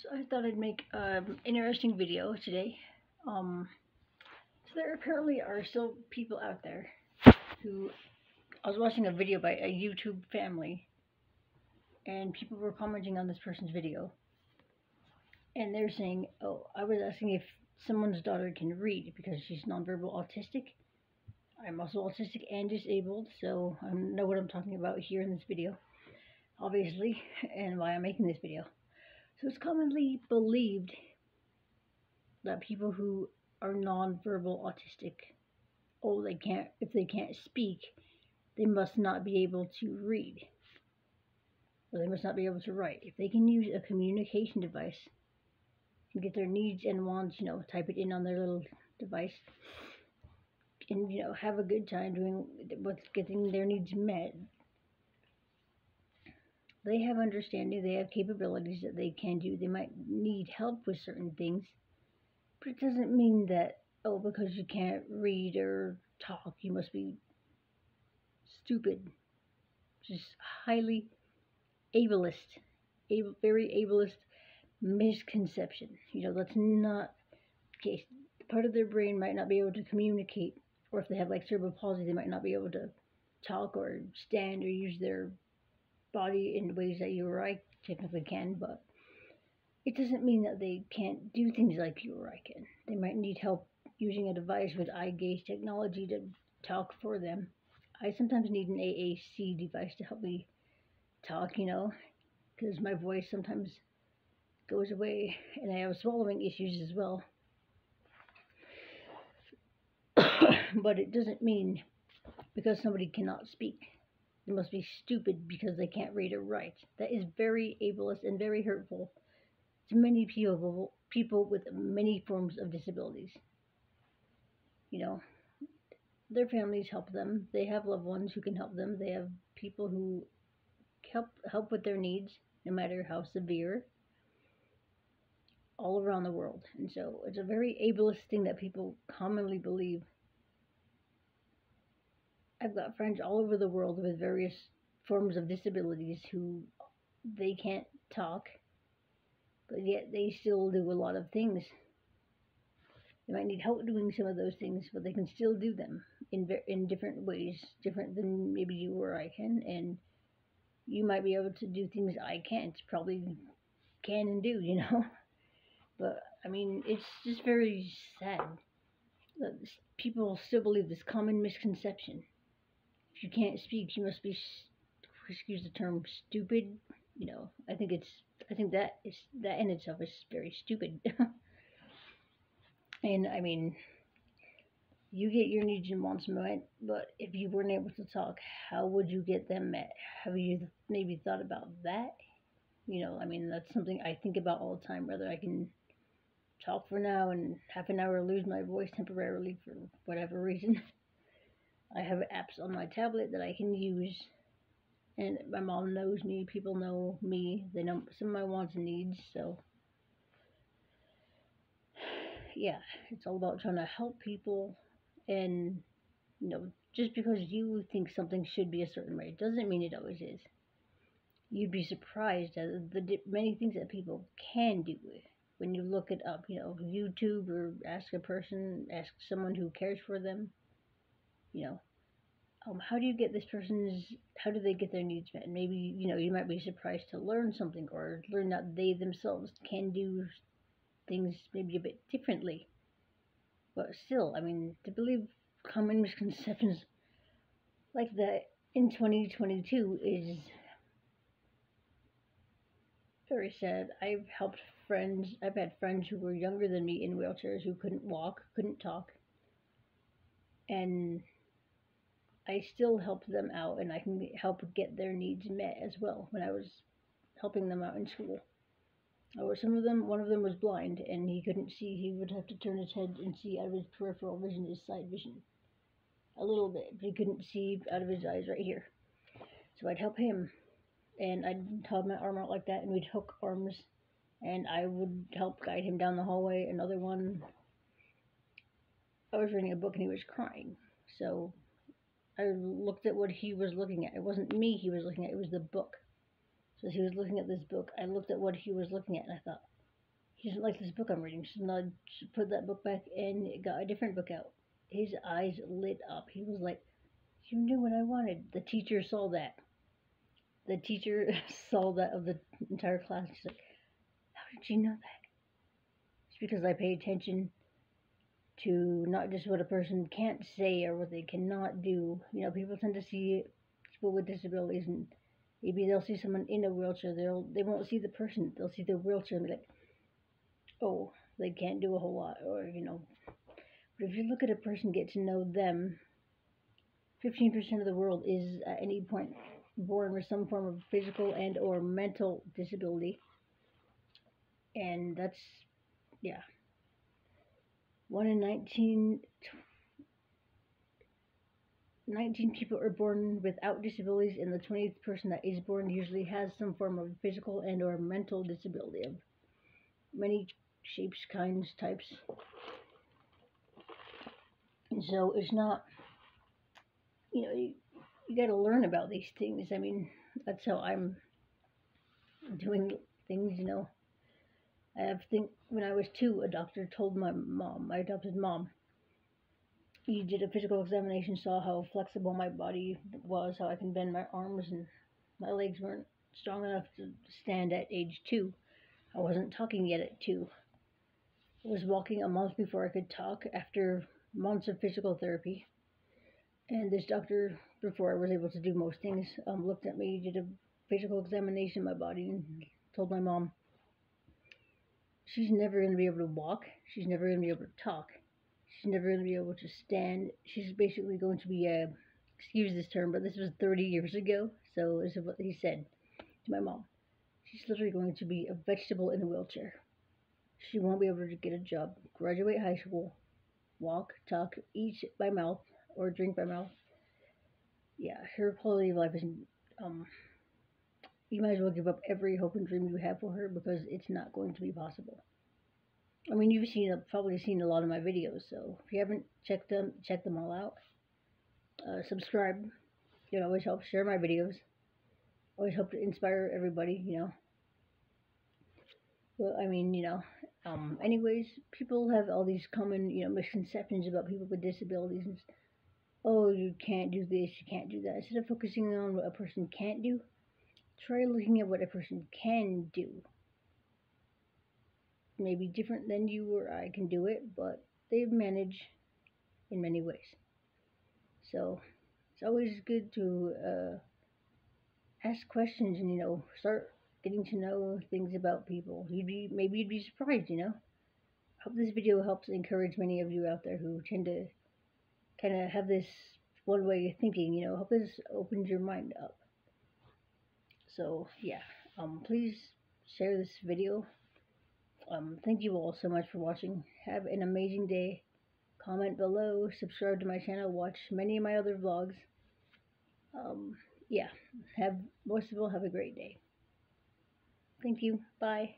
So I thought I'd make an interesting video today. Um, so there apparently are still people out there who I was watching a video by a YouTube family, and people were commenting on this person's video, and they're saying, "Oh, I was asking if someone's daughter can read because she's nonverbal autistic. I'm also autistic and disabled, so I know what I'm talking about here in this video, obviously, and why I'm making this video." So it's commonly believed that people who are nonverbal autistic, oh, they can't, if they can't speak, they must not be able to read, or they must not be able to write. If they can use a communication device and get their needs and wants, type it in on their little device, and have a good time doing what's getting their needs met, they have understanding, they have capabilities that they can do. They might need help with certain things, but it doesn't mean that, oh, because you can't read or talk, you must be stupid. Just highly ableist, very ableist misconception. That's not the case. Part of their brain might not be able to communicate, or if they have like cerebral palsy, they might not be able to talk or stand or use their body in ways that you or I technically can, but it doesn't mean that they can't do things like you or I can. They might need help using a device with eye gaze technology to talk for them. I sometimes need an AAC device to help me talk, because my voice sometimes goes away, and I have swallowing issues as well. But it doesn't mean because somebody cannot speak, they must be stupid because they can't read or write. That is very ableist and very hurtful to many people with many forms of disabilities. Their families help them. They have loved ones who can help them. They have people who help with their needs, no matter how severe, all around the world. And so it's a very ableist thing that people commonly believe. I've got friends all over the world with various forms of disabilities who they can't talk, but yet they still do a lot of things. They might need help doing some of those things, but they can still do them in different ways, different than maybe you or I can. And you might be able to do things I can't, probably can and do, But I mean, it's just very sad that people still believe this common misconception. If you can't speak, you must be, excuse the term, stupid. I think that in itself is very stupid. And I mean, you get your needs and wants met, but if you weren't able to talk, how would you get them met? Have you maybe thought about that? I mean, that's something I think about all the time, whether I can talk for now and half an hour lose my voice temporarily for whatever reason. I have apps on my tablet that I can use, and my mom knows me, people know me, they know some of my wants and needs, so yeah, it's all about trying to help people. And just because you think something should be a certain way doesn't mean it always is. You'd be surprised at the many things that people can do when you look it up, YouTube, or ask someone who cares for them, how do you get how do they get their needs met? Maybe, you might be surprised to learn something, or learn that they themselves can do things maybe a bit differently. But still, I mean, to believe common misconceptions like that in 2022 is very sad. I've had friends who were younger than me in wheelchairs who couldn't walk, couldn't talk, and I still helped them out, and I can help get their needs met as well when I was helping them out in school. Or one of them was blind, and he couldn't see. He would have to turn his head and see out of his peripheral vision, his side vision, a little bit, but he couldn't see out of his eyes right here. So I'd help him, and I'd hold my arm out like that, and we'd hook arms, and I would help guide him down the hallway. Another one, I was reading a book and he was crying, so I looked at what he was looking at. It wasn't me he was looking at, it was the book. So as he was looking at this book, I looked at what he was looking at, and I thought, He doesn't like this book I'm reading. So now she put that book back and got a different book out. His eyes lit up. He was like, "You knew what I wanted." The teacher saw that. The teacher saw that of the entire class. She's like, "How did you know that?" It's because I pay attention to not just what a person can't say or what they cannot do. You know, people tend to see people with disabilities, and maybe they'll see someone in a wheelchair. They won't see the person. They'll see the wheelchair and be like, "Oh, they can't do a whole lot," or you know. But if you look at a person, get to know them, 15% of the world is at any point born with some form of physical and or mental disability, and that's, yeah, 1 in 19 people are born without disabilities, and the 20th person that is born usually has some form of physical and or mental disability of many shapes, kinds, types. And so it's not, you know, you got to learn about these things. I mean, that's how I'm doing things, you know. I think when I was 2, a doctor told my mom, my adopted mom, he did a physical examination, saw how flexible my body was, how I can bend my arms, and my legs weren't strong enough to stand at age 2. I wasn't talking yet at 2. I was walking a month before I could talk after months of physical therapy. And this doctor, before I was able to do most things, looked at me, did a physical examination of my body, and told my mom, she's never going to be able to walk. She's never going to be able to talk. She's never going to be able to stand. She's basically going to be excuse this term, but this was 30 years ago. So this is what he said to my mom. She's literally going to be a vegetable in a wheelchair. She won't be able to get a job, graduate high school, walk, talk, eat by mouth, or drink by mouth. Yeah, her quality of life is, you might as well give up every hope and dream you have for her, because it's not going to be possible. I mean, you've probably seen a lot of my videos, so if you haven't check them all out. Subscribe. It always helps. Share my videos. Always hope to inspire everybody, you know. Well, I mean, you know, anyways, people have all these common, you know, misconceptions about people with disabilities. And, oh, you can't do this, you can't do that. Instead of focusing on what a person can't do, try looking at what a person can do. Maybe different than you or I can do it, but they manage in many ways. So it's always good to ask questions and, you know, start getting to know things about people. Maybe you'd be surprised, you know. Hope this video helps encourage many of you out there who tend to kind of have this one way of thinking, you know. Hope this opens your mind up. So yeah, please share this video. Thank you all so much for watching. Have an amazing day. Comment below, subscribe to my channel, watch many of my other vlogs. Yeah, most of all, have a great day. Thank you. Bye.